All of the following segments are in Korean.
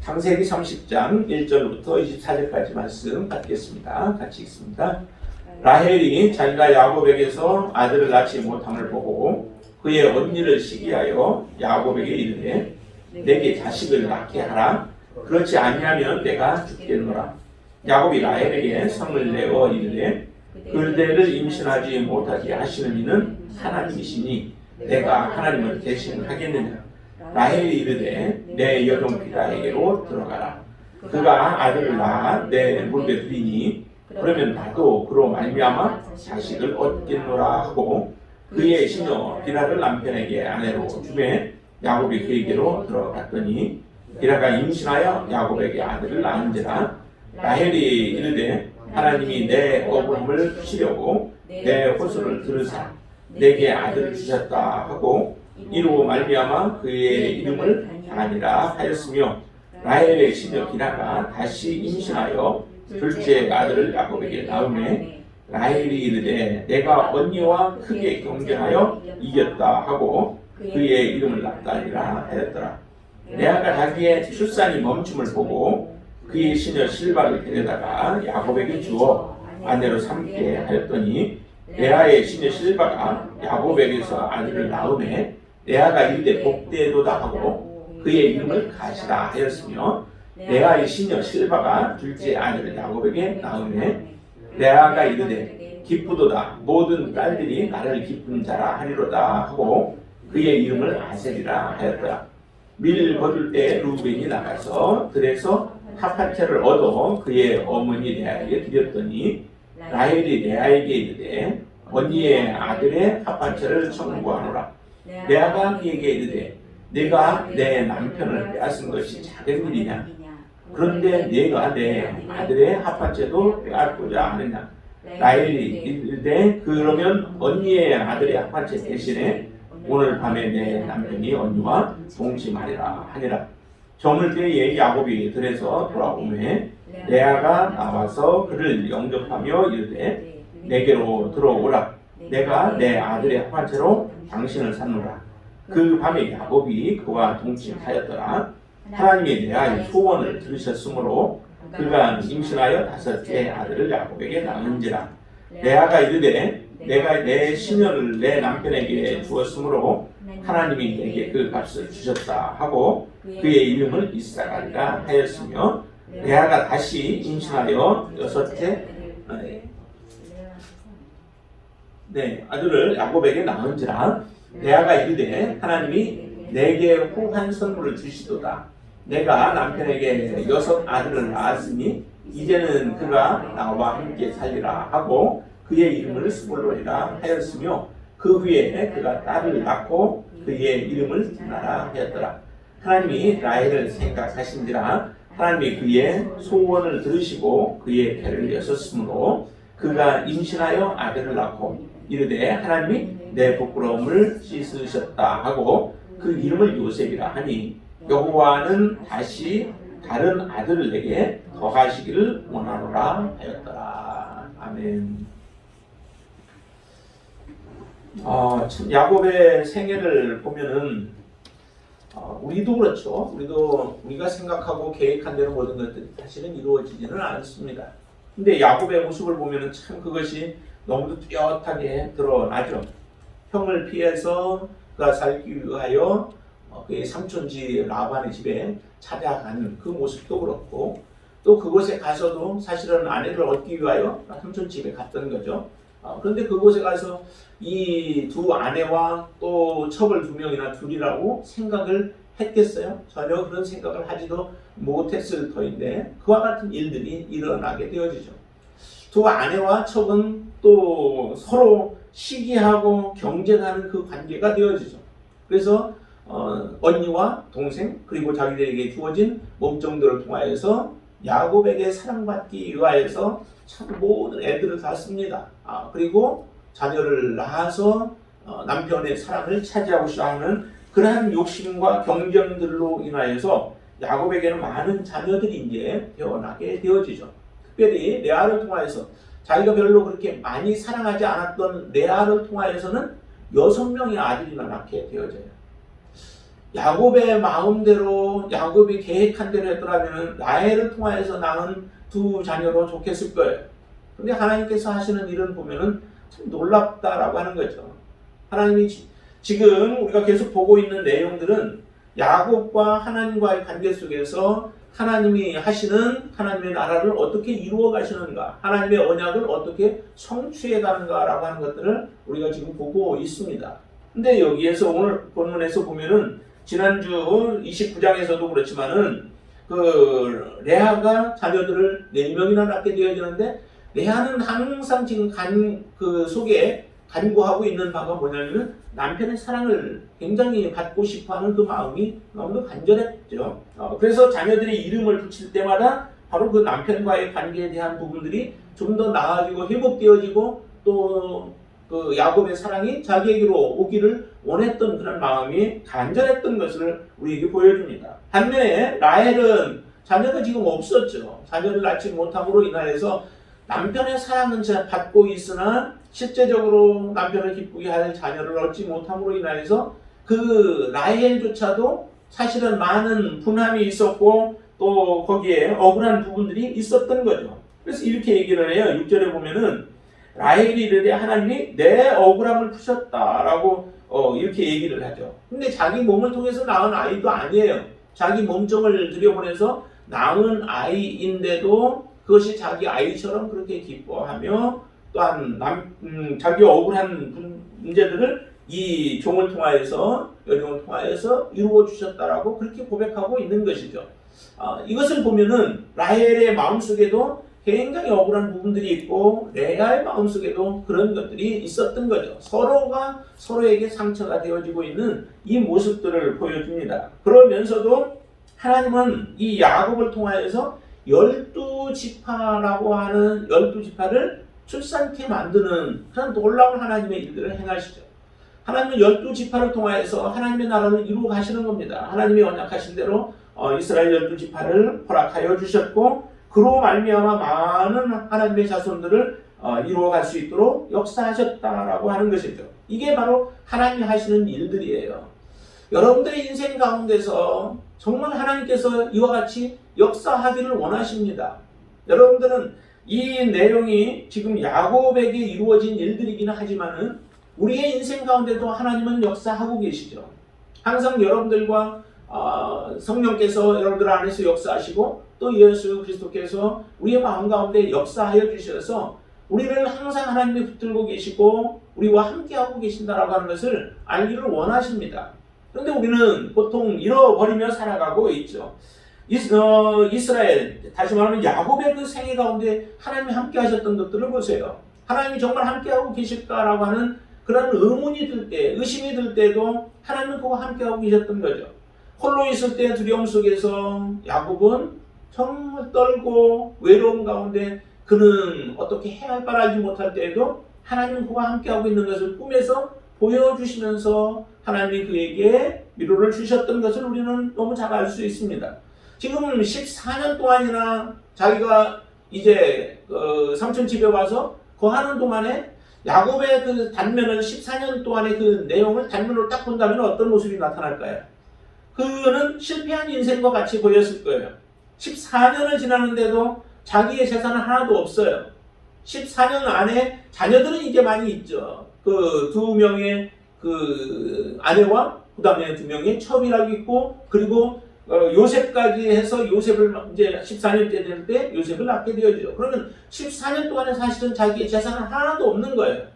창세기 30장 1절부터 24절까지 말씀 받겠습니다. 같이 읽습니다. 라헬이 자기가 야곱에게서 아들을 낳지 못함을 보고 그의 언니를 시기하여 야곱에게 이르되 내게 자식을 낳게 하라. 그렇지 아니하면 내가 죽겠노라. 야곱이 라헬에게 성을 내어 이르되 그대를 임신하지 못하게 하시는 이는 하나님이시니 내가 하나님을 대신하겠느냐. 라헬이 이르되 내 여종 비다에게로 들어가라. 그가 아들을 낳아 내 무릎에 두리니 그러면 나도 그로 말미암아 자식을 얻겠노라 하고 그의 시녀 비라를 남편에게 아내로 주매 야곱이 그에게로 들어갔더니 비라가 임신하여 야곱에게 아들을 낳은지라. 라헬이 이르되 하나님이 내 억울함을 푸시려고 내 호소를 들으사 내게 아들을 주셨다 하고 이로 말미암아 그의 이름을 다니라 하였으며 라헬의 시녀 비라가 다시 임신하여 둘째 아들을 야곱에게 낳음에 라헬이 이르되 내가 언니와 크게 경쟁하여 이겼다 하고 그의 이름을 납달리라 하였더라. 레아가 자기의 출산이 멈춤을 보고 그의 시녀 실바를 데려다가 야곱에게 주어 아내로 삼게 하였더니 레아의 시녀 실바가 야곱에게서 아들을 낳음에 레아가 이르되 복되도다 하고 그의 이름을 가시라 하였으며 레아의 시녀 실바가 둘째 아들을 야곱에게 낳음에 레아가 이르되 기쁘도다 모든 딸들이 나를 기쁜 자라 하리로다 하고 그의 이름을 아셀이라 하였더라. 밀 거둘 때 루벤이 나가서 들에서 합한채를 얻어 그의 어머니 레아에게 드렸더니 라헬이 레아에게 이르되 언니의 아들의 합한채를 청구하노라. 레아가 그에게 이르되 내가 내 남편을 빼앗은 것이 작은 일이냐. 그런데 내가 내 아들의 합한채도 빼앗고자 하느냐. 라헬이 이르되 그러면 언니의 아들의 합한채 대신에 오늘 밤에 내 남편이 언니와 동침하리라 하니라. 저물 때에 야곱이 들에서 돌아오매 레아가 나와서 그를 영접하며 이르되 내게로 들어오라. 내가 내 아들의 합한채로 당신을 산노라. 그 밤에 야곱이 그와 동침하였더라. 하나님이 레아의 소원을 들으셨으므로 그가 임신하여 다섯째 아들을 야곱에게 낳은지라. 레아가 이르되 내가 내 시녀를 내 남편에게 주었으므로 하나님이 내게 그 값을 주셨다 하고 그의 이름을 이스라엘이라 하였으며 레아가 다시 임신하여 여섯째 아들을 야곱에게 낳은지라. 레아가 이르되 하나님이 내게 후한 선물을 주시도다. 내가 남편에게 여섯 아들을 낳았으니 이제는 그가 나와 함께 살리라 하고 그의 이름을 스불로이라 하였으며 그 후에 그가 딸을 낳고 그의 이름을 디나라 하였더라. 하나님이 라헬을 생각하신지라. 하나님이 그의 소원을 들으시고 그의 배를 여셨으므로 그가 임신하여 아들을 낳고 이르되 하나님이 내 부끄러움을 씻으셨다 하고 그 이름을 요셉이라 하니 여호와는 다시 다른 아들을 내게 더하시기를 원하노라 하였더라. 아멘. 참 야곱의 생애를 보면은 우리도 그렇죠. 우리가 생각하고 계획한 대로 모든 것들이 사실은 이루어지지는 않습니다. 근데 야곱의 모습을 보면은 참 그것이 너무도 뚜렷하게 드러나죠. 형을 피해서 그가 살기 위하여 그의 삼촌지 라반의 집에 찾아가는 그 모습도 그렇고 또 그곳에 가서도 사실은 아내를 얻기 위하여 삼촌 집에 갔던 거죠. 그런데 그곳에 가서 이 두 아내와 또 첩을 두 명이나 둘이라고 생각을 했겠어요? 전혀 그런 생각을 하지도 못했을 터인데 그와 같은 일들이 일어나게 되어지죠. 두 아내와 첩은 또 서로 시기하고 경쟁하는 그 관계가 되어지죠. 그래서 언니와 동생 그리고 자기들에게 주어진 몸종들을 통하여서 야곱에게 사랑받기 위하여서 참 모든 애들을 다 씁니다. 그리고 자녀를 낳아서 남편의 사랑을 차지하고 싶어 하는 그러한 욕심과 경쟁들로 인하여서 야곱에게는 많은 자녀들이 이제 태어나게 되어지죠. 특별히 레아를 통하여서 자기가 별로 그렇게 많이 사랑하지 않았던 레아를 통하여서는 6명의 아들이나 낳게 되어져요. 야곱의 마음대로 야곱이 계획한 대로 했더라면 라헬을 통하여서 낳은 두 자녀로 좋겠을 거예요. 근데 하나님께서 하시는 일은 보면은 참 놀랍다라고 하는 거죠. 하나님이 지금 우리가 계속 보고 있는 내용들은 야곱과 하나님과의 관계 속에서 하나님이 하시는 하나님의 나라를 어떻게 이루어 가시는가, 하나님의 언약을 어떻게 성취해 가는가라고 하는 것들을 우리가 지금 보고 있습니다. 근데 여기에서 오늘 본문에서 보면은 지난주 29장에서도 그렇지만은 그 레아가 자녀들을 4명이나 낳게 되어지는데, 레아는 항상 지금 그 속에 간구하고 있는 바가 뭐냐면 남편의 사랑을 굉장히 받고 싶어하는 그 마음이 너무 간절했죠. 그래서 자녀들이 이름을 붙일 때마다 바로 그 남편과의 관계에 대한 부분들이 좀 더 나아지고 회복되어지고, 또 그 야곱의 사랑이 자기에게로 오기를 원했던 그런 마음이 간절했던 것을 우리에게 보여줍니다. 반면에 라헬은 자녀가 지금 없었죠. 자녀를 낳지 못함으로 인하여서 남편의 사랑은 받고 있으나 실제적으로 남편을 기쁘게 할 자녀를 얻지 못함으로 인하여서 그 라헬조차도 사실은 많은 분함이 있었고 또 거기에 억울한 부분들이 있었던 거죠. 그래서 이렇게 얘기를 해요. 6절에 보면은 라헬이 이르되 하나님이 내 억울함을 푸셨다라고 이렇게 얘기를 하죠. 근데 자기 몸을 통해서 낳은 아이도 아니에요. 자기 몸종을 들여보내서 낳은 아이인데도 그것이 자기 아이처럼 그렇게 기뻐하며, 또한 자기 억울한 문제들을 이 종을 통하여서, 여종을 통하여서 이루어 주셨다라고 그렇게 고백하고 있는 것이죠. 이것을 보면은 라헬의 마음속에도 굉장히 억울한 부분들이 있고 레아의 마음속에도 그런 것들이 있었던 거죠. 서로가 서로에게 상처가 되어지고 있는 이 모습들을 보여줍니다. 그러면서도 하나님은 이 야곱을 통하여서 12지파라고 하는 12지파를 출산케 만드는 그런 놀라운 하나님의 일들을 행하시죠. 하나님은 12지파를 통하여서 하나님의 나라를 이루어 가시는 겁니다. 하나님이 언약하신 대로 이스라엘 12지파를 허락하여 주셨고, 그로 말미암아 많은 하나님의 자손들을 이루어갈 수 있도록 역사하셨다라고 하는 것이죠. 이게 바로 하나님이 하시는 일들이에요. 여러분들의 인생 가운데서 정말 하나님께서 이와 같이 역사하기를 원하십니다. 여러분들은 이 내용이 지금 야곱에게 이루어진 일들이기는 하지만은 우리의 인생 가운데도 하나님은 역사하고 계시죠. 항상 여러분들과 성령께서 여러분들 안에서 역사하시고, 또 예수 그리스도께서 우리의 마음 가운데 역사하여 주셔서 우리를 항상 하나님이 붙들고 계시고 우리와 함께하고 계신다라고 하는 것을 알기를 원하십니다. 그런데 우리는 보통 잃어버리며 살아가고 있죠. 이스라엘, 다시 말하면 야곱의 그 생애 가운데 하나님이 함께하셨던 것들을 보세요. 하나님이 정말 함께하고 계실까라고 하는 그런 의문이 들 때, 의심이 들 때도 하나님은 그와 함께하고 계셨던 거죠. 홀로 있을 때 두려움 속에서 야곱은 정말 떨고 외로움 가운데 그는 어떻게 해야 할 바를 알지 못할 때에도 하나님은 그와 함께하고 있는 것을 꿈에서 보여주시면서 하나님이 그에게 위로를 주셨던 것을 우리는 너무 잘 알 수 있습니다. 지금 14년 동안이나 자기가 이제 삼촌 집에 와서 거하는 동안에 야곱의 그 단면을 14년 동안의 그 내용을 단면으로 딱 본다면 어떤 모습이 나타날까요? 그는 실패한 인생과 같이 보였을 거예요. 14년을 지났는데도 자기의 재산은 하나도 없어요. 14년 안에 자녀들은 이제 많이 있죠. 그 2명의 그 아내와 그 다음에 2명의 첩이라고 있고, 그리고 요셉까지 해서 요셉을 이제 14년째 될 때 요셉을 낳게 되어지죠. 그러면 14년 동안에 사실은 자기의 재산은 하나도 없는 거예요.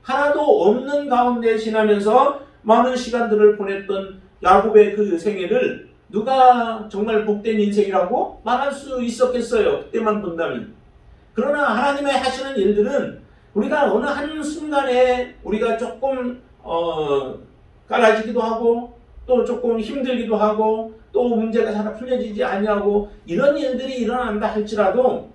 하나도 없는 가운데 지나면서 많은 시간들을 보냈던 야곱의 그 생애를 누가 정말 복된 인생이라고 말할 수 있었겠어요, 그때만 본다면. 그러나 하나님의 하시는 일들은 우리가 어느 한 순간에 우리가 조금 깔아지기도 하고 또 조금 힘들기도 하고 또 문제가 잘 풀려지지 아니하고 이런 일들이 일어난다 할지라도,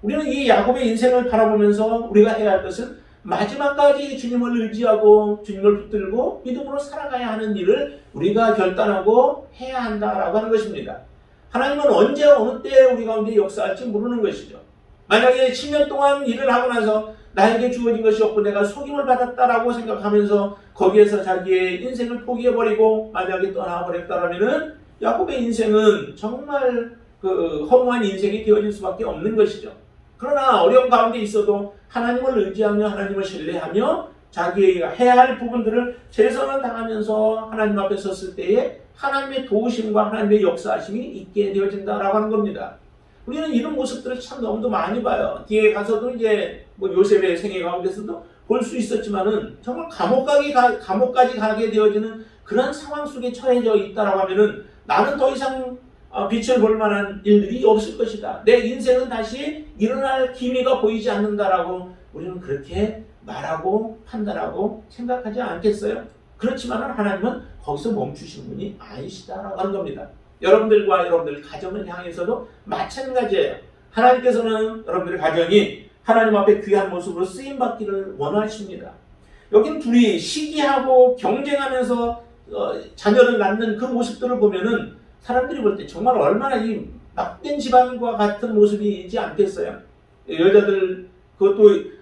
우리는 이 야곱의 인생을 바라보면서 우리가 해야 할 것은 마지막까지 주님을 의지하고 주님을 붙들고 믿음으로 살아가야 하는 일을 우리가 결단하고 해야 한다라고 하는 것입니다. 하나님은 언제 어느 때 우리 가운데 역사할지 모르는 것이죠. 만약에 10년 동안 일을 하고 나서 나에게 주어진 것이 없고 내가 속임을 받았다라고 생각하면서 거기에서 자기의 인생을 포기해버리고 만약에 떠나버렸다라면은 야곱의 인생은 정말 그 허무한 인생이 되어질 수밖에 없는 것이죠. 그러나 어려운 가운데 있어도 하나님을 의지하며 하나님을 신뢰하며 자기가 해야 할 부분들을 최선을 다하면서 하나님 앞에 섰을 때에 하나님의 도우심과 하나님의 역사하심이 있게 되어진다라고 하는 겁니다. 우리는 이런 모습들을 참 너무도 많이 봐요. 뒤에 가서도 이제 뭐 요셉의 생애 가운데서도 볼 수 있었지만은 정말 감옥까지 가게 되어지는 그런 상황 속에 처해져 있다라고 하면은 나는 더 이상 빛을 볼 만한 일들이 없을 것이다. 내 인생은 다시 일어날 기미가 보이지 않는다라고 우리는 그렇게 말하고 판단하고 생각하지 않겠어요? 그렇지만 하나님은 거기서 멈추신 분이 아니시다라고 하는 겁니다. 여러분들과 여러분들 가정을 향해서도 마찬가지예요. 하나님께서는 여러분들의 가정이 하나님 앞에 귀한 모습으로 쓰임받기를 원하십니다. 여기는 둘이 시기하고 경쟁하면서 자녀를 낳는 그 모습들을 보면은 사람들이 볼 때 정말 얼마나 이 막된 집안과 같은 모습이지 않겠어요? 여자들 그것도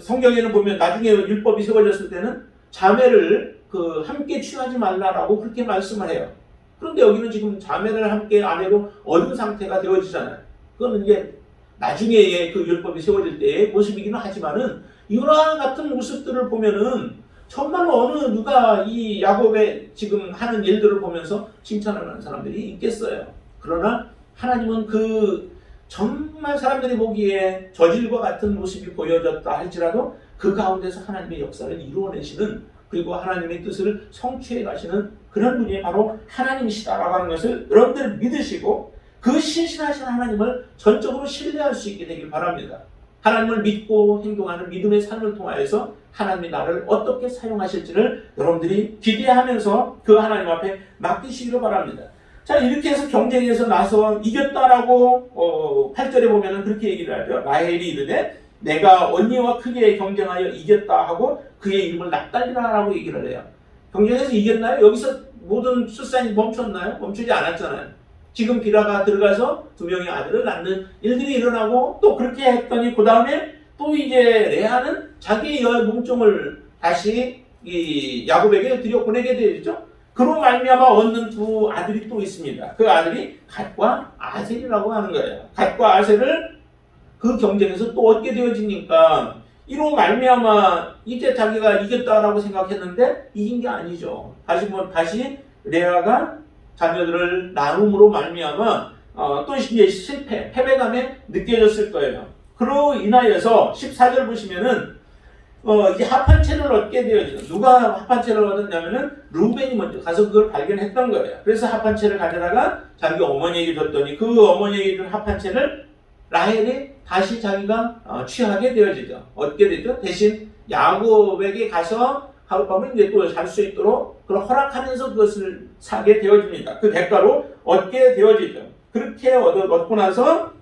성경에는 보면 나중에 율법이 세워졌을 때는 자매를 함께 취하지 말라라고 그렇게 말씀을 해요. 그런데 여기는 지금 자매를 함께 아내로 얻은 상태가 되어지잖아요. 그거는 이제 나중에 그 율법이 세워질 때의 모습이기는 하지만은 이와 같은 모습들을 보면은 정말 누가 이 야곱의 지금 하는 일들을 보면서 칭찬하는 사람들이 있겠어요. 그러나 하나님은 정말 사람들이 보기에 저질과 같은 모습이 보여졌다 할지라도 그 가운데서 하나님의 역사를 이루어내시는 그리고 하나님의 뜻을 성취해 가시는 그런 분이 바로 하나님이시다라고 하는 것을 여러분들이 믿으시고 그 신실하신 하나님을 전적으로 신뢰할 수 있게 되길 바랍니다. 하나님을 믿고 행동하는 믿음의 삶을 통하여서 하나님이 나를 어떻게 사용하실지를 여러분들이 기대하면서 그 하나님 앞에 맡기시기를 바랍니다. 자, 이렇게 해서 경쟁에서 나서 이겼다라고 8절에 보면은 그렇게 얘기를 하죠. 라헬이 이르되 내가 언니와 크게 경쟁하여 이겼다 하고 그의 이름을 납달리라라고 얘기를 해요. 경쟁에서 이겼나요? 여기서 모든 출산이 멈췄나요? 멈추지 않았잖아요. 지금 비라가 들어가서 2명의 아들을 낳는 일들이 일어나고 또 그렇게 했더니 그 다음에 또 이제 레아는 자기의 몸종을 다시 이 야곱에게 들여보내게 되죠. 그로 말미암아 얻는 두 아들이 또 있습니다. 그 아들이 갓과 아셀이라고 하는 거예요. 갓과 아셀을 그 경쟁에서 또 얻게 되어지니까 이로 말미암아 이제 자기가 이겼다라고 생각했는데 이긴 게 아니죠. 다시 레아가 자녀들을 낳음으로 말미암아 또 이제 패배감에 느껴졌을 거예요. 그로 인하여서 14절 보시면은 이제 합한채를 얻게 되어지는 누가 합한채를 얻었냐면은 루벤이 먼저 가서 그걸 발견했던 거예요. 그래서 합한채를 가져다가 자기 어머니에게 줬더니 그 어머니에게 준 합한채를 라헬이 다시 자기가 취하게 되어지죠. 얻게 되죠. 대신 야곱에게 가서 하룻밤을 이제 또 살 수 있도록 그걸 허락하면서 그것을 사게 되어집니다. 그 대가로 얻게 되어지죠. 그렇게 얻고 나서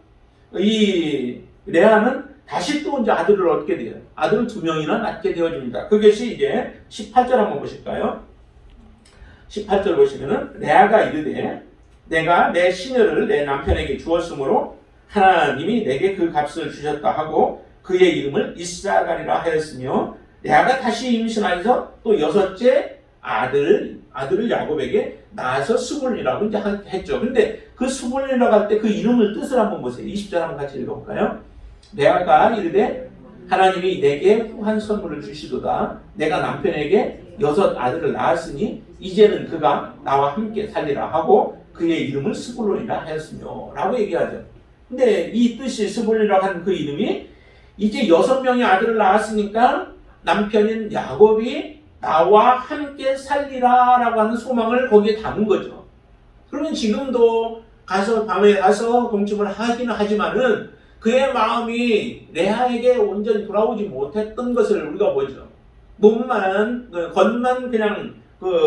이 레아는 다시 또 이제 아들을 얻게 돼요. 아들을 2명이나 낳게 되어집니다. 그것이 이제 18절 한번 보실까요? 18절 보시면은 레아가 이르되 내가 내 시녀를 내 남편에게 주었으므로 하나님이 내게 그 값을 주셨다 하고 그의 이름을 이스라엘이라 하였으며 레아가 다시 임신하여서 또 6째 아들을 야곱에게 낳아서 스불이라고 이제 했죠. 근데 그 스불이라고 할 때 그 이름을 뜻을 한번 보세요. 20절 한번 같이 읽어볼까요? 레아가 이르되 하나님이 내게 후한 선물을 주시도다. 내가 남편에게 6 아들을 낳았으니 이제는 그가 나와 함께 살리라 하고 그의 이름을 스불론이라 하였으며 라고 얘기하죠. 근데 이 뜻이 스불론이라고 하는 그 이름이 이제 6명의 아들을 낳았으니까 남편인 야곱이 나와 함께 살리라 라고 하는 소망을 거기에 담은 거죠. 그러면 지금도 밤에 가서 동침을 하기는 하지만은 그의 마음이 레아에게 온전히 돌아오지 못했던 것을 우리가 보죠. 겉만 그냥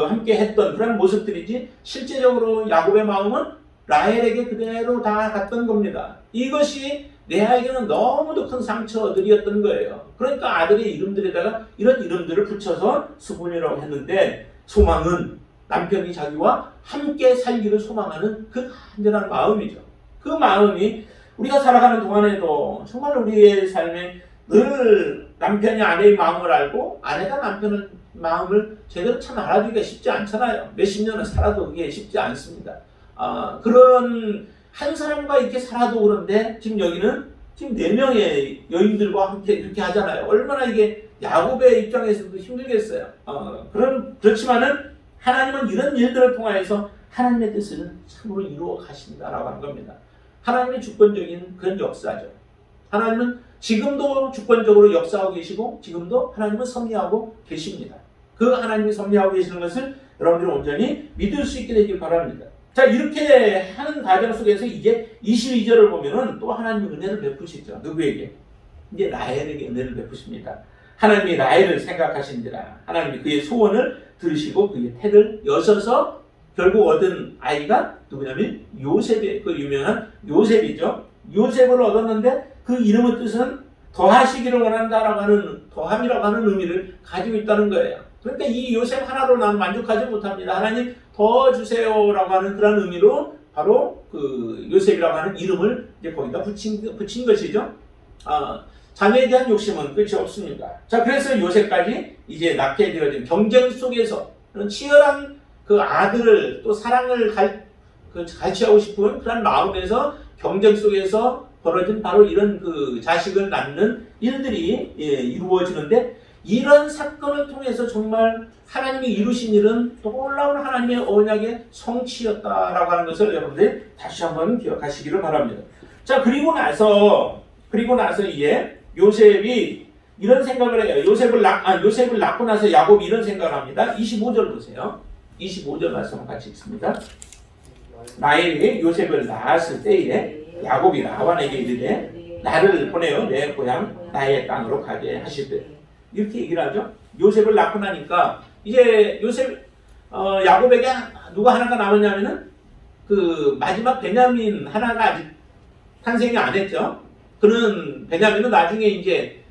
함께 했던 그런 모습들이지 실제적으로 야곱의 마음은 라헬에게 그대로 다 갔던 겁니다. 이것이 레아에게는 너무도 큰 상처들이었던 거예요. 그러니까 아들의 이름들에다가 이런 이름들을 붙여서 스불이라고 했는데 소망은 남편이 자기와 함께 살기를 소망하는 그 간절한 마음이죠. 그 마음이 우리가 살아가는 동안에도 정말 우리의 삶에 늘 남편이 아내의 마음을 알고 아내가 남편의 마음을 제대로 참 알아주기가 쉽지 않잖아요. 몇십 년을 살아도 그게 쉽지 않습니다. 그런 한 사람과 이렇게 살아도 그런데 지금 여기는 지금 4명의 여인들과 함께 이렇게 하잖아요. 얼마나 이게 야곱의 입장에서도 힘들겠어요. 그렇지만은 하나님은 이런 일들을 통하여서 하나님의 뜻을 참으로 이루어 가신다라고 하는 겁니다. 하나님의 주권적인 그런 역사죠. 하나님은 지금도 주권적으로 역사하고 계시고 지금도 하나님은 섭리하고 계십니다. 그 하나님이 섭리하고 계시는 것을 여러분들이 온전히 믿을 수 있게 되길 바랍니다. 자, 이렇게 하는 과정 속에서 이제 22절을 보면은 또 하나님이 은혜를 베푸시죠. 누구에게? 이제 라헬에게 은혜를 베푸십니다. 하나님이 라헬을 생각하신지라 하나님이 그의 소원을 들으시고 그의 태를 여셔서 결국 얻은 아이가 누구냐면 요셉의 그 유명한 요셉이죠. 요셉을 얻었는데 그 이름의 뜻은 더하시기를 원한다라고 하는 더함이라고 하는 의미를 가지고 있다는 거예요. 그러니까 이 요셉 하나로 난 만족하지 못합니다. 하나님 더 주세요라고 하는 그런 의미로 바로 그 요셉이라고 하는 이름을 이제 거기다 붙인 것이죠. 자녀에 대한 욕심은 끝이 없습니다. 자, 그래서 요셉까지 이제 낳게 되어진 경쟁 속에서 그런 치열한 그 아들을 또 사랑을 갈취하고 싶은 그런 마음에서 경쟁 속에서 벌어진 바로 이런 그 자식을 낳는 일들이 이루어지는데 이런 사건을 통해서 정말 하나님이 이루신 일은 놀라운 하나님의 언약의 성취였다라고 하는 것을 여러분들 다시 한번 기억하시기를 바랍니다. 자, 그리고 나서 이제 요셉이 이런 생각을 해요. 요셉을 낳고 나서 야곱이 이런 생각을 합니다. 25절 보세요. 25절 말씀을 같이 읽습니다. 라헬이 요셉을 낳았을 때에 야곱이 라반에게 이르되 나를 보내어 내 고향 나의 땅으로 가게 하시되 이렇게 얘기를 하죠. 요셉을 낳고 나니까 이제 야곱에게 누가 하나가 남았냐면은 그 마지막 베냐민 하나가 아직 탄생이 안 했죠. 그는 베냐민은 나중에 이제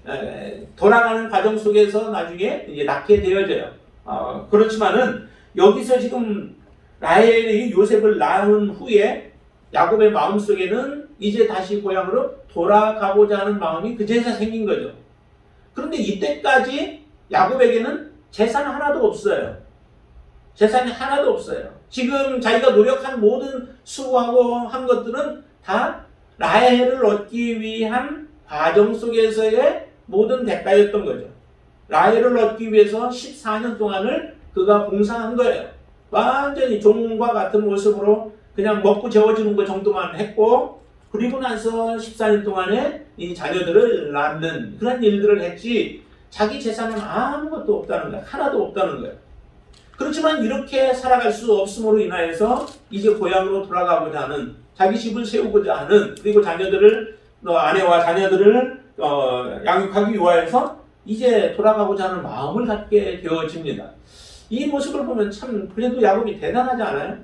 돌아가는 과정 속에서 나중에 이제 낳게 되어져요. 그렇지만은 여기서 지금 라헬이 요셉을 낳은 후에 야곱의 마음속에는 이제 다시 고향으로 돌아가고자 하는 마음이 그제서 생긴 거죠. 그런데 이때까지 야곱에게는 재산 하나도 없어요. 재산이 하나도 없어요. 지금 자기가 노력한 모든 수고하고 한 것들은 다 라헬을 얻기 위한 과정 속에서의 모든 대가였던 거죠. 라헬을 얻기 위해서 14년 동안을 그가 봉사한 거예요. 완전히 종과 같은 모습으로 그냥 먹고 재워주는 것 정도만 했고 그리고 나서 14년 동안에 이 자녀들을 낳는 그런 일들을 했지 자기 재산은 아무것도 없다는 거예요. 하나도 없다는 거예요. 그렇지만 이렇게 살아갈 수 없음으로 인하여서 이제 고향으로 돌아가고자 하는 자기 집을 세우고자 하는 그리고 아내와 자녀들을 양육하기 위하여서 이제 돌아가고자 하는 마음을 갖게 되어집니다. 이 모습을 보면 참 그래도 야곱이 대단하지 않아요?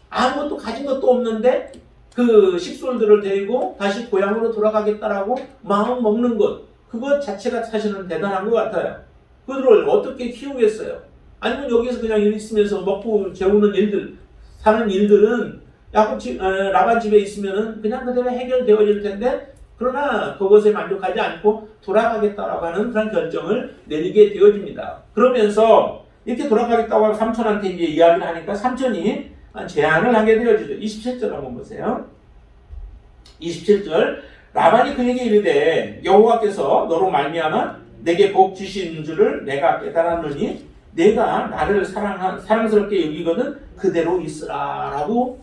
아무것도 가진 것도 없는데 그 식솔들을 데리고 다시 고향으로 돌아가겠다라고 마음 먹는 것 그것 자체가 사실은 대단한 것 같아요. 그들을 어떻게 키우겠어요? 아니면 여기서 그냥 있으면서 먹고 재우는 일들 사는 일들은 라반 집에 있으면은 그냥 그대로 해결되어질 텐데 그러나 그것에 만족하지 않고 돌아가겠다라고 하는 그런 결정을 내리게 되어집니다. 그러면서 이렇게 돌아가겠다고 하고 삼촌한테 이제 이야기를 하니까 삼촌이 제안을 하게 되어지죠. 27절 한번 보세요. 27절 라반이 그에게 이르되 여호와께서 너로 말미암아 내게 복 주신 줄을 내가 깨달았느니 내가 나를 사랑스럽게 여기거든 그대로 있으라라고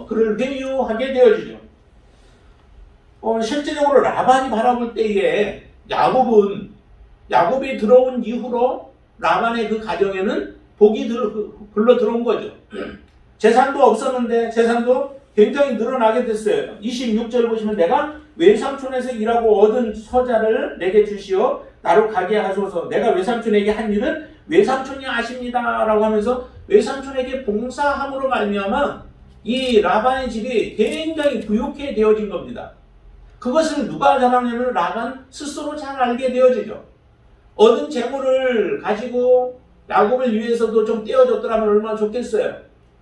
그를 회유하게 되어지죠. 실제적으로 라반이 바라볼 때에 야곱이 들어온 이후로 라반의 그 가정에는 복이 불러 들어온 거죠. 재산도 없었는데 재산도 굉장히 늘어나게 됐어요. 26절 보시면 내가 외삼촌에서 일하고 얻은 서자를 내게 주시어 나로 가게 하소서. 내가 외삼촌에게 한 일은 외삼촌이 아십니다 라고 하면서 외삼촌에게 봉사함으로 말미암아 이 라반의 집이 굉장히 부유하게 되어진 겁니다. 그것을 누가 잘 아냐면 라반 스스로 잘 알게 되어지죠. 얻은 재물을 가지고 야곱을 위해서도 좀 떼어줬더라면 얼마나 좋겠어요.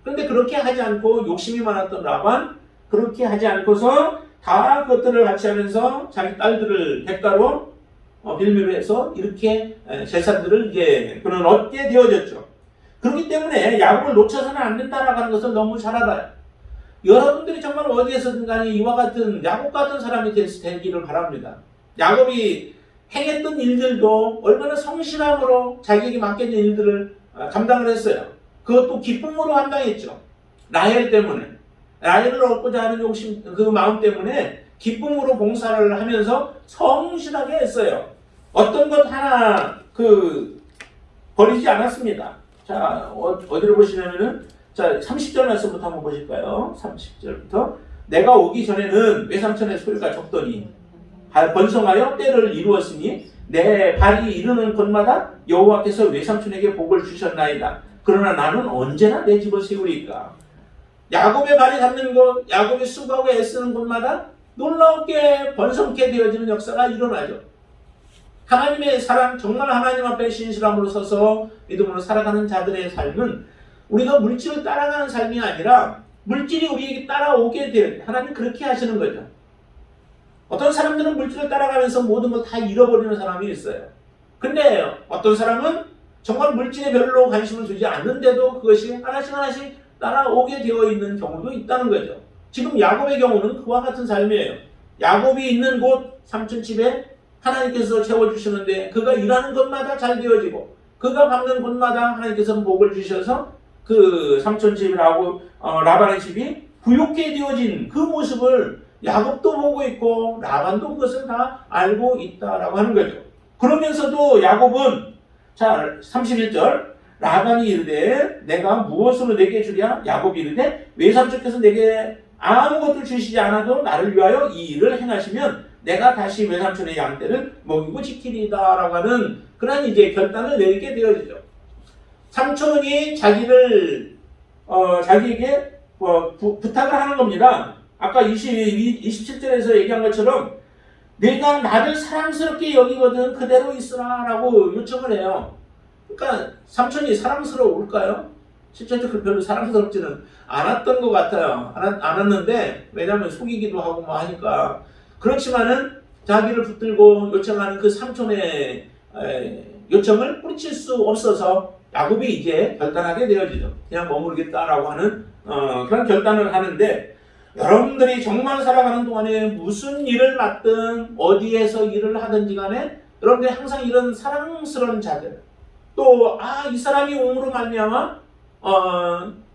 그런데 그렇게 하지 않고 욕심이 많았던 라반 그렇게 하지 않고서 다 그것들을 같이 하면서 자기 딸들을 대가로 빌미로 해서 이렇게 재산들을 이제 그는 얻게 되어졌죠. 그렇기 때문에 야곱을 놓쳐서는 안 된다라고 하는 것을 너무 잘 알아요. 여러분들이 정말 어디에서든 간에 이와 같은 야곱 같은 사람이 되기를 바랍니다. 야곱이 행했던 일들도 얼마나 성실함으로 자기에게 맡겨진 일들을 감당을 했어요. 그것도 기쁨으로 감당했죠. 라헬 때문에. 라헬을 얻고자 하는 욕심, 그 마음 때문에 기쁨으로 봉사를 하면서 성실하게 했어요. 어떤 것 하나 버리지 않았습니다. 자, 어디를 보시냐면은, 자, 30절 말씀부터 한번 보실까요? 30절부터. 내가 오기 전에는 외삼촌의 소리가 적더니 번성하여 때를 이루었으니 내 발이 이르는 곳마다 여호와께서 외삼촌에게 복을 주셨나이다. 그러나 나는 언제나 내 집을 세우리까. 야곱의 발이 닿는 곳, 야곱이 수고하고 애쓰는 곳마다 놀랍게 번성케 되어지는 역사가 일어나죠. 하나님의 사랑, 정말 하나님 앞에 신실함으로 서서 믿음으로 살아가는 자들의 삶은 우리가 물질을 따라가는 삶이 아니라 물질이 우리에게 따라오게 돼요. 하나님 그렇게 하시는 거죠. 어떤 사람들은 물질을 따라가면서 모든 걸 다 잃어버리는 사람이 있어요. 근데 어떤 사람은 정말 물질에 별로 관심을 두지 않는데도 그것이 하나씩 따라오게 되어 있는 경우도 있다는 거죠. 지금 야곱의 경우는 그와 같은 삶이에요. 야곱이 있는 곳 삼촌 집에 하나님께서 채워주시는데 그가 일하는 곳마다 잘 되어지고 그가 밟는 곳마다 하나님께서 복을 주셔서 그 삼촌 집이라고 라반의 집이 부욕해 되어진 그 모습을 야곱도 보고 있고 라반도 그것을 다 알고 있다라고 하는 거죠. 그러면서도 야곱은 자 31절 라반이 이르되 내가 무엇으로 내게 주랴? 야곱이 이르되 외삼촌께서 내게 아무것도 주시지 않아도 나를 위하여 이 일을 행하시면 내가 다시 외삼촌의 양떼를 먹이고 지키리다 라고 하는 그런 이제 결단을 내리게 되어지죠. 삼촌이 자기에게 부탁을 하는 겁니다. 아까 27절에서 얘기한 것처럼 내가 나를 사랑스럽게 여기거든 그대로 있으라 라고 요청을 해요. 그러니까 삼촌이 사랑스러울까요? 실제로 별로 사랑스럽지는 않았던 것 같아요. 않았는데 왜냐하면 속이기도 하고 뭐 하니까. 그렇지만은 자기를 붙들고 요청하는 그 삼촌의 요청을 뿌리칠 수 없어서 야곱이 이제 결단하게 되어지죠. 그냥 머무르겠다라고 하는 그런 결단을 하는데 여러분들이 정말 살아가는 동안에 무슨 일을 맡든 어디에서 일을 하든지 간에 여러분들이 항상 이런 사랑스러운 자들 또 이 사람이 옴으로 말미암아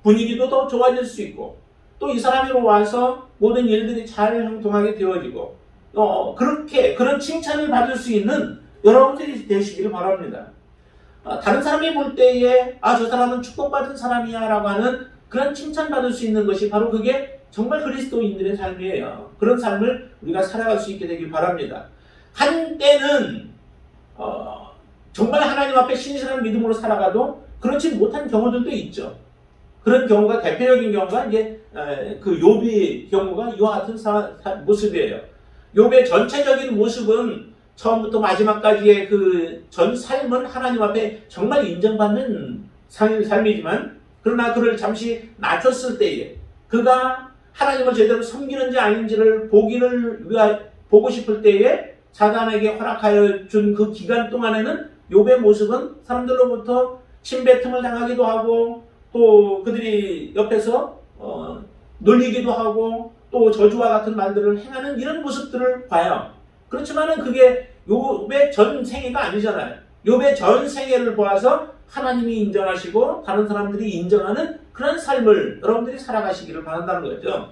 분위기도 더 좋아질 수 있고 또 이 사람으로 와서 모든 일들이 잘 형통하게 되어지고 그렇게 그런 칭찬을 받을 수 있는 여러분들이 되시기를 바랍니다. 다른 사람이 볼 때에 저 사람은 축복받은 사람이야 라고 하는 그런 칭찬받을 수 있는 것이 바로 그게 정말 그리스도인들의 삶이에요. 그런 삶을 우리가 살아갈 수 있게 되길 바랍니다. 한때는 정말 하나님 앞에 신실한 믿음으로 살아가도 그렇지 못한 경우들도 있죠. 그런 경우가 대표적인 경우가 이제 그 욥의 경우가 이와 같은 모습이에요. 욥의 전체적인 모습은 처음부터 마지막까지의 그 전 삶은 하나님 앞에 정말 인정받는 삶이지만 그러나 그를 잠시 낮췄을 때에 그가 하나님을 제대로 섬기는지 아닌지를 보고 싶을 때에 사단에게 허락하여 준 그 기간 동안에는 욥의 모습은 사람들로부터 침뱉음을 당하기도 하고 또 그들이 옆에서 놀리기도 하고 또 저주와 같은 말들을 행하는 이런 모습들을 봐요. 그렇지만은 그게 욥의 전 생애가 아니잖아요. 욥의 전 생애를 보아서 하나님이 인정하시고 다른 사람들이 인정하는 그런 삶을 여러분들이 살아가시기를 바란다는 거죠.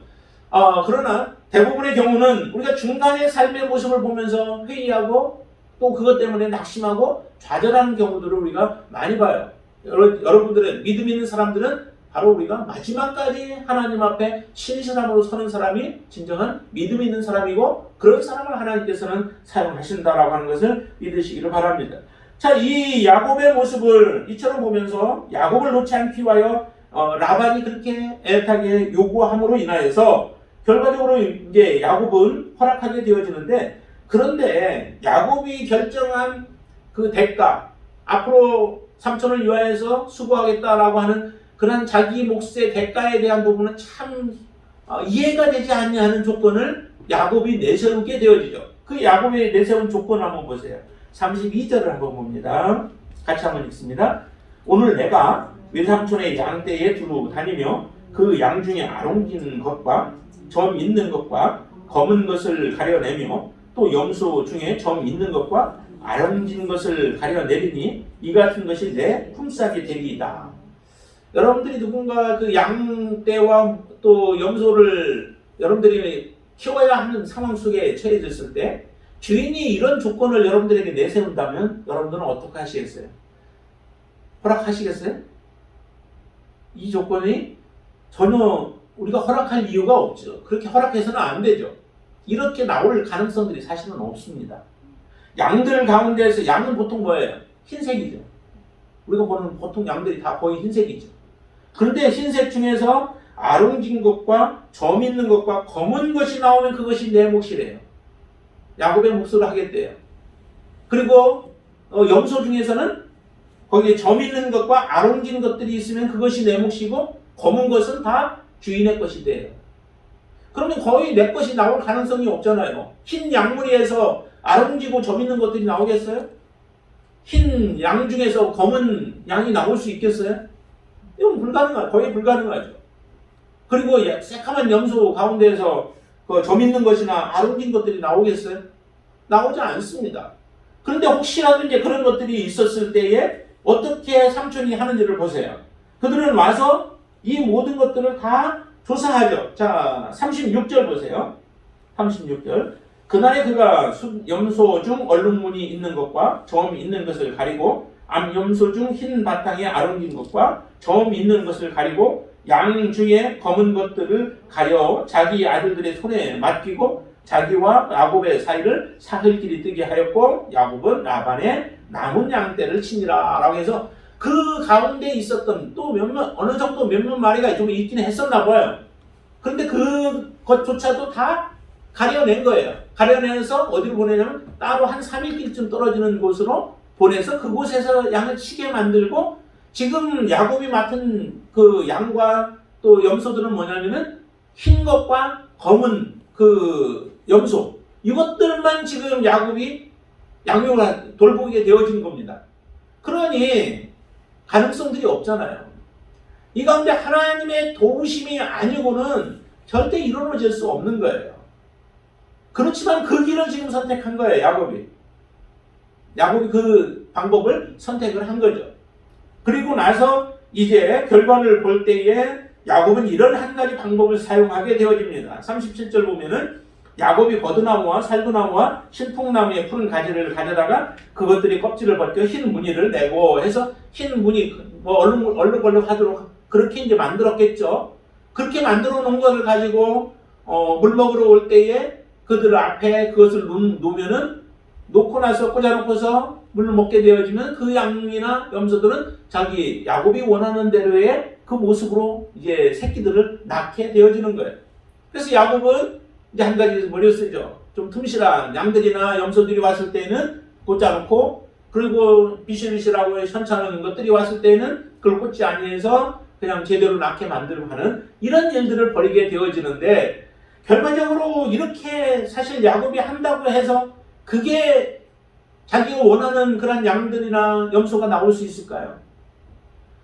그러나 대부분의 경우는 우리가 중간의 삶의 모습을 보면서 회의하고 또 그것 때문에 낙심하고 좌절하는 경우들을 우리가 많이 봐요. 여러분들은 믿음 있는 사람들은 바로 우리가 마지막까지 하나님 앞에 신실함으로 서는 사람이 진정한 믿음 있는 사람이고 그런 사람을 하나님께서는 사용하신다라고 하는 것을 믿으시기를 바랍니다. 자, 이 야곱의 모습을 이처럼 보면서 야곱을 놓지 않기 위하여 라반이 그렇게 애타게 요구함으로 인하여서 결과적으로 이제 야곱은 허락하게 되어지는데 그런데 야곱이 결정한 그 대가 앞으로 삼촌을 위하여서 수고하겠다라고 하는 그런 자기 몫의 대가에 대한 부분은 참 이해가 되지 않냐는 조건을 야곱이 내세우게 되어지죠. 그 야곱이 내세운 조건을 한번 보세요. 32절을 한번 봅니다. 같이 한번 읽습니다. 오늘 내가 외삼촌의 양떼에 두루 다니며 그 양 중에 아롱진 것과 점 있는 것과 검은 것을 가려내며 또 염소 중에 점 있는 것과 아롱진 것을 가려내리니 이 같은 것이 내 품삯이 되리이다. 여러분들이 누군가 그 양떼와 또 염소를 여러분들이 키워야 하는 상황 속에 처해졌을 때 주인이 이런 조건을 여러분들에게 내세운다면 여러분들은 어떻게 하시겠어요? 허락하시겠어요? 이 조건이 전혀 우리가 허락할 이유가 없죠. 그렇게 허락해서는 안 되죠. 이렇게 나올 가능성들이 사실은 없습니다. 양들 가운데에서 양은 보통 뭐예요? 흰색이죠. 우리가 보는 보통 양들이 다 거의 흰색이죠. 그런데 흰색 중에서 아롱진 것과 점 있는 것과 검은 것이 나오면 그것이 내 몫이래요. 야곱의 몫으로 하겠대요. 그리고 염소 중에서는 거기에 점 있는 것과 아롱진 것들이 있으면 그것이 내 몫이고 검은 것은 다 주인의 것이 돼요. 그러면 거의 내 것이 나올 가능성이 없잖아요. 흰 양무리에서 아롱지고 점 있는 것들이 나오겠어요? 흰 양 중에서 검은 양이 나올 수 있겠어요? 이건 불가능하죠. 거의 불가능하죠. 그리고 새카만 염소 가운데에서 그 점 있는 것이나 아롱진 것들이 나오겠어요? 나오지 않습니다. 그런데 혹시라도 이제 그런 것들이 있었을 때에 어떻게 삼촌이 하는지를 보세요. 그들은 와서 이 모든 것들을 다 조사하죠. 자, 36절 보세요. 36절. 그날에 그가 염소 중 얼룩무늬 있는 것과 점 있는 것을 가리고 암염소 중 흰 바탕에 아롱진 것과 점 있는 것을 가리고 양 중에 검은 것들을 가려 자기 아들들의 손에 맡기고 자기와 야곱의 사이를 사흘길이 뜨게 하였고 야곱은 라반의 남은 양떼를 치니라 라고 해서 그 가운데 있었던 또 어느 정도 몇몇 마리가 좀 있긴 했었나 봐요. 그런데 그것조차도 다 가려낸 거예요. 가려내서 어디로 보내냐면 따로 한 3일길쯤 떨어지는 곳으로 보내서 그곳에서 양을 치게 만들고 지금 야곱이 맡은 그 양과 또 염소들은 뭐냐면은 흰 것과 검은 그 염소 이것들만 지금 야곱이 양육을 돌보게 되어진 겁니다. 그러니 가능성들이 없잖아요. 이 가운데 하나님의 도우심이 아니고는 절대 이루어질 수 없는 거예요. 그렇지만 그 길을 지금 선택한 거예요. 야곱이 그 방법을 선택을 한 거죠. 그리고 나서 이제 결과를 볼 때에 야곱은 이런 한 가지 방법을 사용하게 되어집니다. 37절 보면은 야곱이 버드나무와 살구나무와 신풍나무의 푸른 가지를 가져다가 그것들이 껍질을 벗겨 흰 무늬를 내고 해서 흰 무늬 얼룩얼룩 하도록 그렇게 이제 만들었겠죠. 그렇게 만들어 놓은 것을 가지고 물 먹으러 올 때에 그들 앞에 그것을 놓으면은 놓고 나서 꽂아놓고서 물을 먹게 되어지면 그 양이나 염소들은 자기 야곱이 원하는 대로의 그 모습으로 이제 새끼들을 낳게 되어지는 거예요. 그래서 야곱은 이제 한 가지 머리를 쓰죠. 좀 틈실한 양들이나 염소들이 왔을 때는 꽂아놓고 그리고 비실비실하고 현찮은 것들이 왔을 때는 그걸 꽂지 아니해서 그냥 제대로 낳게 만들고 하는 이런 일들을 벌이게 되어지는데 결과적으로 이렇게 사실 야곱이 한다고 해서 그게 자기가 원하는 그런 양들이나 염소가 나올 수 있을까요?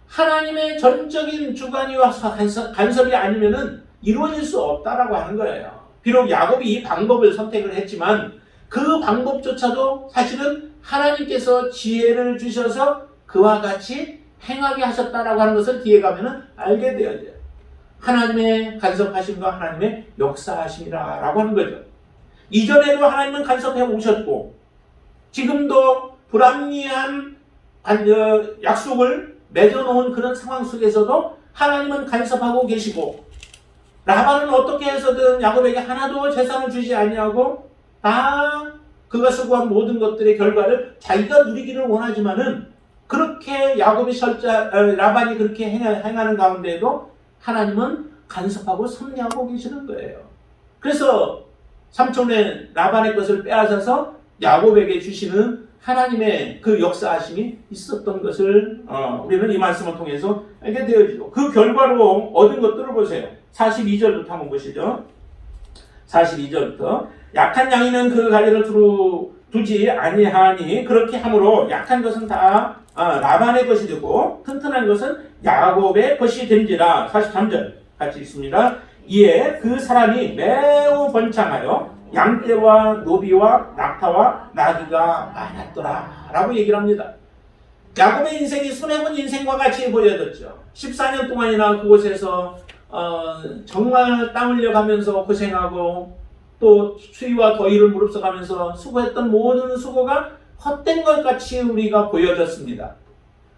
하나님의 전적인 주관이와 간섭이 아니면은 이루어질 수 없다라고 하는 거예요. 비록 야곱이 이 방법을 선택을 했지만 그 방법조차도 사실은 하나님께서 지혜를 주셔서 그와 같이 행하게 하셨다라고 하는 것을 뒤에 가면은 알게 되어져요. 하나님의 간섭하심과 하나님의 역사하심이라고 하는 거죠. 이전에도 하나님은 간섭해 오셨고 지금도 불합리한 약속을 맺어놓은 그런 상황 속에서도 하나님은 간섭하고 계시고 라반은 어떻게 해서든 야곱에게 하나도 재산을 주지 아니하고 다 그가 수고한 모든 것들의 결과를 자기가 누리기를 원하지만은 그렇게 라반이 그렇게 행하는 가운데에도 하나님은 간섭하고 섭리하고 계시는 거예요. 그래서 삼촌의 라반의 것을 빼앗아서 야곱에게 주시는 하나님의 그 역사하심이 있었던 것을 우리는 이 말씀을 통해서 알게 되어지죠. 그 결과로 얻은 것들을 보세요. 42절부터 한번 보시죠. 42절부터 약한 양이는 그 가지를 두루 두지 아니하니 그렇게 함으로 약한 것은 다 라반의 것이 되고 튼튼한 것은 야곱의 것이 된지라. 43절 같이 읽습니다. 이에 그 사람이 매우 번창하여 양떼와 노비와 낙타와 나귀가 많았더라 라고 얘기를 합니다. 야곱의 인생이 손해본 인생과 같이 보여졌죠. 14년 동안이나 그곳에서 정말 땀 흘려가면서 고생하고 또 추위와 더위를 무릅써가면서 수고했던 모든 수고가 헛된 것 같이 우리가 보여졌습니다.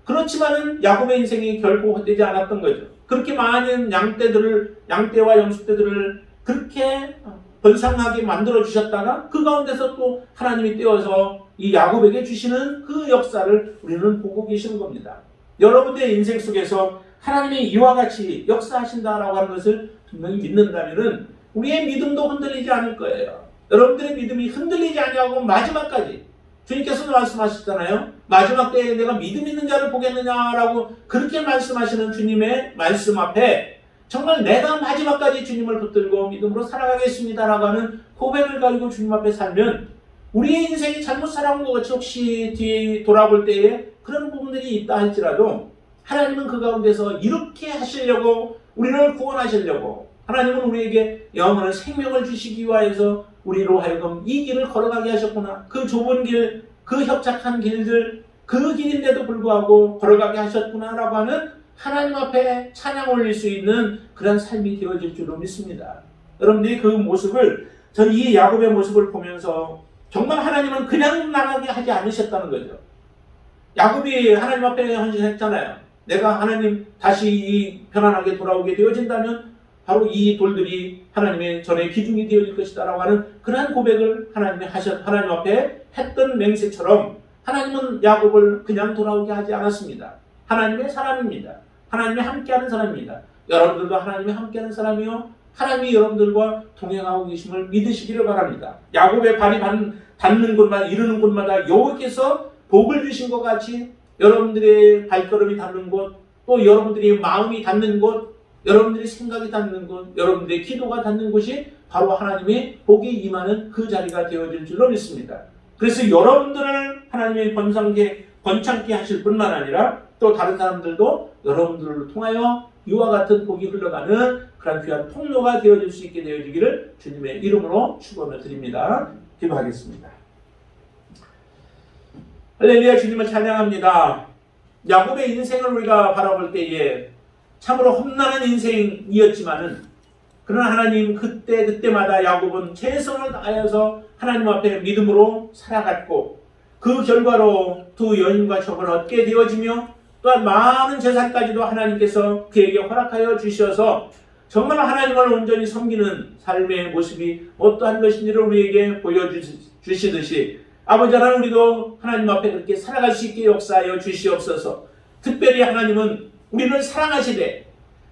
그렇지만은 야곱의 인생이 결코 헛되지 않았던 거죠. 그렇게 많은 양떼와 염소떼들을 그렇게 번성하게 만들어 주셨다가 그 가운데서 또 하나님이 떼어서 이 야곱에게 주시는 그 역사를 우리는 보고 계시는 겁니다. 여러분들의 인생 속에서 하나님이 이와 같이 역사하신다라고 하는 것을 분명히 믿는다면은 우리의 믿음도 흔들리지 않을 거예요. 여러분들의 믿음이 흔들리지 아니하고 마지막까지 주님께서도 말씀하셨잖아요. 마지막 때에 내가 믿음 있는 자를 보겠느냐라고 그렇게 말씀하시는 주님의 말씀 앞에 정말 내가 마지막까지 주님을 붙들고 믿음으로 살아가겠습니다라고 하는 고백을 가지고 주님 앞에 살면 우리의 인생이 잘못 살아온 것 같이 혹시 뒤에 돌아볼 때에 그런 부분들이 있다 할지라도 하나님은 그 가운데서 이렇게 하시려고 우리를 구원하시려고 하나님은 우리에게 영원한 생명을 주시기 위하여서 우리로 하여금 이 길을 걸어가게 하셨구나. 그 좁은 길, 그 협착한 길들, 그 길인데도 불구하고 걸어가게 하셨구나라고 하는 하나님 앞에 찬양 올릴 수 있는 그런 삶이 되어질 줄로 믿습니다. 여러분들이 그 모습을, 전 이 야곱의 모습을 보면서 정말 하나님은 그냥 나가게 하지 않으셨다는 거죠. 야곱이 하나님 앞에 헌신했잖아요. 내가 하나님 다시 편안하게 돌아오게 되어진다면 바로 이 돌들이 하나님의 전에 기둥이 되어질 것이다 라고 하는 그러한 고백을 하나님 앞에 했던 맹세처럼 하나님은 야곱을 그냥 돌아오게 하지 않았습니다. 하나님의 사람입니다. 하나님이 함께하는 사람입니다. 여러분들도 하나님이 함께하는 사람이요 하나님이 여러분들과 동행하고 계심을 믿으시기를 바랍니다. 야곱의 발이 닿는 곳마다 이르는 곳마다 여호와께서 복을 주신 것 같이 여러분들의 발걸음이 닿는 곳, 또 여러분들의 마음이 닿는 곳, 여러분들의 생각이 닿는 곳, 여러분들의 기도가 닿는 곳이 바로 하나님의 복이 임하는 그 자리가 되어질 줄로 믿습니다. 그래서 여러분들을 하나님의 번창케 하실 뿐만 아니라 또 다른 사람들도 여러분들을 통하여 이와 같은 복이 흘러가는 그런 귀한 통로가 되어질 수 있게 되어지기를 주님의 이름으로 축원을 드립니다. 기도하겠습니다. 할렐루야. 주님을 찬양합니다. 야곱의 인생을 우리가 바라볼 때에 참으로 험난한 인생이었지만은 그러나 하나님 그때마다 야곱은 최선을 다하여서 하나님 앞에 믿음으로 살아갔고 그 결과로 두 여인과 첩을 얻게 되어지며 또한 많은 재산까지도 하나님께서 그에게 허락하여 주셔서 정말 하나님을 온전히 섬기는 삶의 모습이 어떠한 것인지를 우리에게 보여주시듯이 아버지 하나님 우리도 하나님 앞에 그렇게 살아갈 수 있게 역사하여 주시옵소서. 특별히 하나님은 우리를 사랑하시되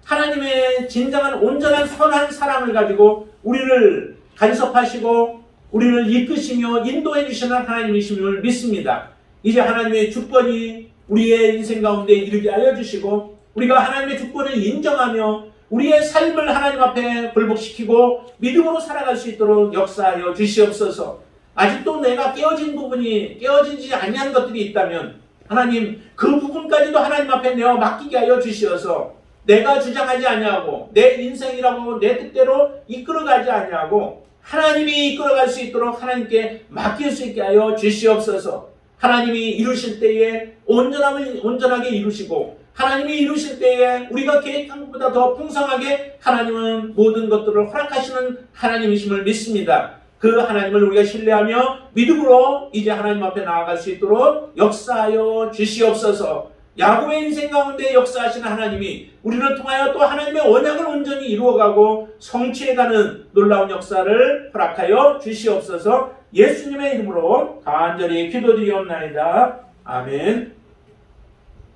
하나님의 진정한 온전한 선한 사랑을 가지고 우리를 간섭하시고 우리를 이끄시며 인도해 주시는 하나님이심을 믿습니다. 이제 하나님의 주권이 우리의 인생 가운데 이르게 하여 주시고 우리가 하나님의 주권을 인정하며 우리의 삶을 하나님 앞에 굴복시키고 믿음으로 살아갈 수 있도록 역사하여 주시옵소서. 아직도 내가 깨어지지 아니한 것들이 있다면 하나님 그 부분까지도 하나님 앞에 내어 맡기게 하여 주시어서 내가 주장하지 아니하고 내 인생이라고 내 뜻대로 이끌어가지 아니하고 하나님이 이끌어갈 수 있도록 하나님께 맡길 수 있게 하여 주시옵소서. 하나님이 이루실 때에 온전하게 이루시고 하나님이 이루실 때에 우리가 계획한 것보다 더 풍성하게 하나님은 모든 것들을 허락하시는 하나님이심을 믿습니다. 그 하나님을 우리가 신뢰하며 믿음으로 이제 하나님 앞에 나아갈 수 있도록 역사하여 주시옵소서. 야곱의 인생 가운데 역사하시는 하나님이 우리를 통하여 또 하나님의 언약을 온전히 이루어가고 성취해가는 놀라운 역사를 허락하여 주시옵소서. 예수님의 이름으로 간절히 기도드리옵나이다. 아멘.